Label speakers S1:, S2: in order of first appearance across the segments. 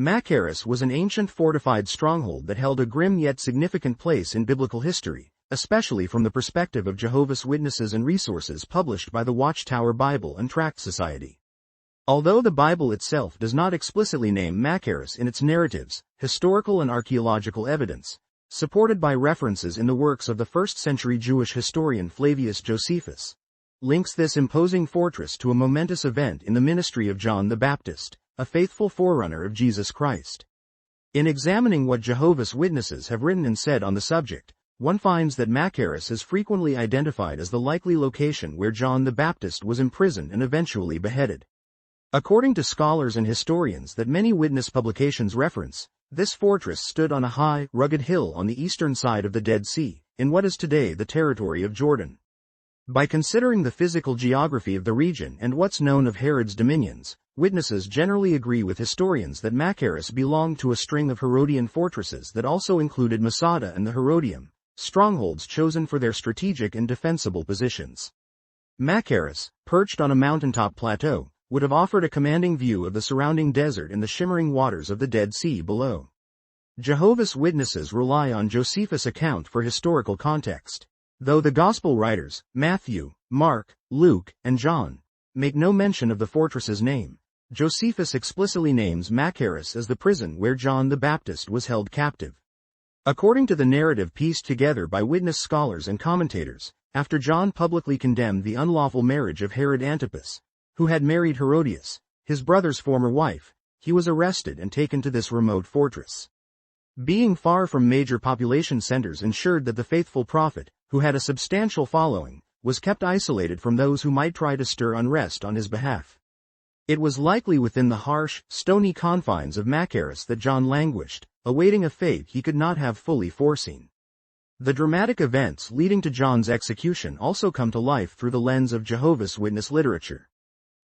S1: Machaerus was an ancient fortified stronghold that held a grim yet significant place in biblical history, especially from the perspective of Jehovah's Witnesses and resources published by the Watchtower Bible and Tract Society. Although the Bible itself does not explicitly name Machaerus in its narratives, historical and archaeological evidence, supported by references in the works of the first-century Jewish historian Flavius Josephus, links this imposing fortress to a momentous event in the ministry of John the Baptist, a faithful forerunner of Jesus Christ. In examining what Jehovah's Witnesses have written and said on the subject, one finds that Machaerus is frequently identified as the likely location where John the Baptist was imprisoned and eventually beheaded. According to scholars and historians that many witness publications reference, this fortress stood on a high, rugged hill on the eastern side of the Dead Sea, in what is today the territory of Jordan. By considering the physical geography of the region and what's known of Herod's dominions, witnesses generally agree with historians that Machaerus belonged to a string of Herodian fortresses that also included Masada and the Herodium, strongholds chosen for their strategic and defensible positions. Machaerus, perched on a mountaintop plateau, would have offered a commanding view of the surrounding desert and the shimmering waters of the Dead Sea below. Jehovah's Witnesses rely on Josephus' account for historical context. Though the Gospel writers, Matthew, Mark, Luke, and John, make no mention of the fortress's name, Josephus explicitly names Machaerus as the prison where John the Baptist was held captive. According to the narrative pieced together by witness scholars and commentators, after John publicly condemned the unlawful marriage of Herod Antipas, who had married Herodias, his brother's former wife, he was arrested and taken to this remote fortress. Being far from major population centers ensured that the faithful prophet, who had a substantial following, was kept isolated from those who might try to stir unrest on his behalf. It was likely within the harsh, stony confines of Machaerus that John languished, awaiting a fate he could not have fully foreseen. The dramatic events leading to John's execution also come to life through the lens of Jehovah's Witness literature.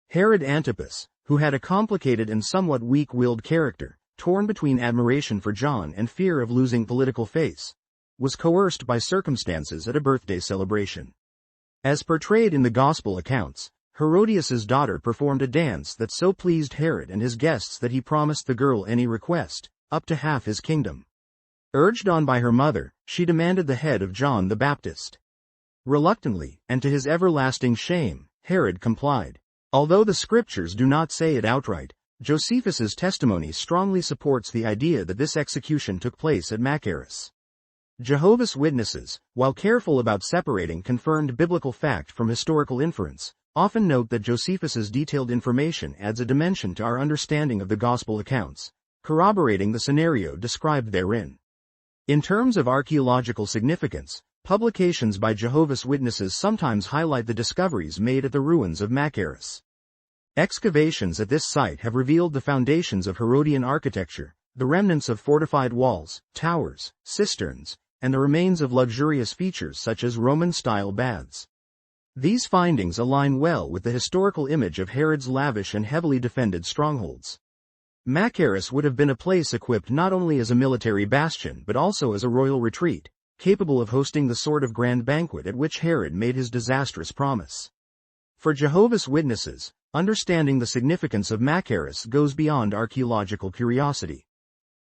S1: Herod Antipas, who had a complicated and somewhat weak-willed character, torn between admiration for John and fear of losing political face, was coerced by circumstances at a birthday celebration. As portrayed in the Gospel accounts, Herodias' daughter performed a dance that so pleased Herod and his guests that he promised the girl any request, up to half his kingdom. Urged on by her mother, she demanded the head of John the Baptist. Reluctantly, and to his everlasting shame, Herod complied. Although the scriptures do not say it outright, Josephus' testimony strongly supports the idea that this execution took place at Machaerus. Jehovah's Witnesses, while careful about separating confirmed biblical fact from historical inference, often note that Josephus' detailed information adds a dimension to our understanding of the Gospel accounts, corroborating the scenario described therein. In terms of archaeological significance, publications by Jehovah's Witnesses sometimes highlight the discoveries made at the ruins of Machaerus. Excavations at this site have revealed the foundations of Herodian architecture, the remnants of fortified walls, towers, cisterns, and the remains of luxurious features such as Roman-style baths. These findings align well with the historical image of Herod's lavish and heavily defended strongholds. Machaerus would have been a place equipped not only as a military bastion but also as a royal retreat, capable of hosting the sort of grand banquet at which Herod made his disastrous promise. For Jehovah's Witnesses, understanding the significance of Machaerus goes beyond archaeological curiosity.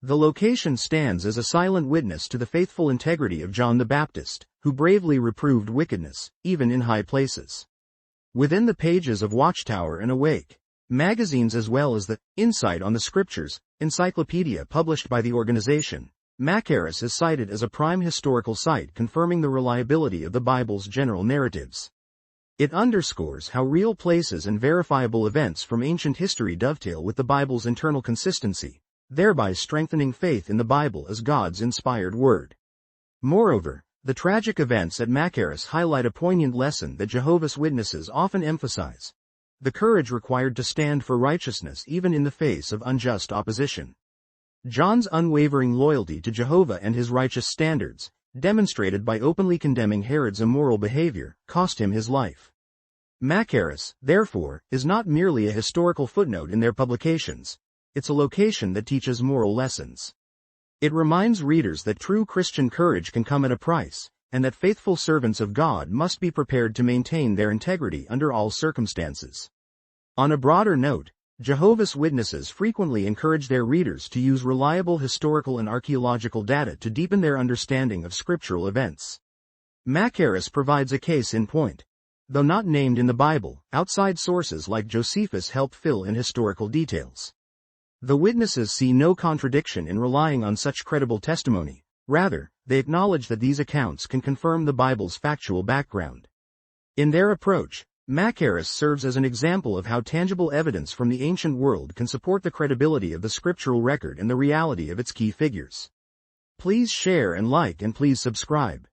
S1: The location stands as a silent witness to the faithful integrity of John the Baptist, who bravely reproved wickedness, even in high places. Within the pages of Watchtower and Awake magazines as well as the Insight on the Scriptures encyclopedia published by the organization, Machaerus is cited as a prime historical site confirming the reliability of the Bible's general narratives. It underscores how real places and verifiable events from ancient history dovetail with the Bible's internal consistency, thereby strengthening faith in the Bible as God's inspired word. Moreover, the tragic events at Machaerus highlight a poignant lesson that Jehovah's Witnesses often emphasize: the courage required to stand for righteousness even in the face of unjust opposition. John's unwavering loyalty to Jehovah and his righteous standards, demonstrated by openly condemning Herod's immoral behavior, cost him his life. Machaerus, therefore, is not merely a historical footnote in their publications, it's a location that teaches moral lessons. It reminds readers that true Christian courage can come at a price, and that faithful servants of God must be prepared to maintain their integrity under all circumstances. On a broader note, Jehovah's Witnesses frequently encourage their readers to use reliable historical and archaeological data to deepen their understanding of scriptural events. Machaerus provides a case in point. Though not named in the Bible, outside sources like Josephus help fill in historical details. The witnesses see no contradiction in relying on such credible testimony. Rather, they acknowledge that these accounts can confirm the Bible's factual background. In their approach, Machaerus serves as an example of how tangible evidence from the ancient world can support the credibility of the scriptural record and the reality of its key figures. Please share and like, and please subscribe.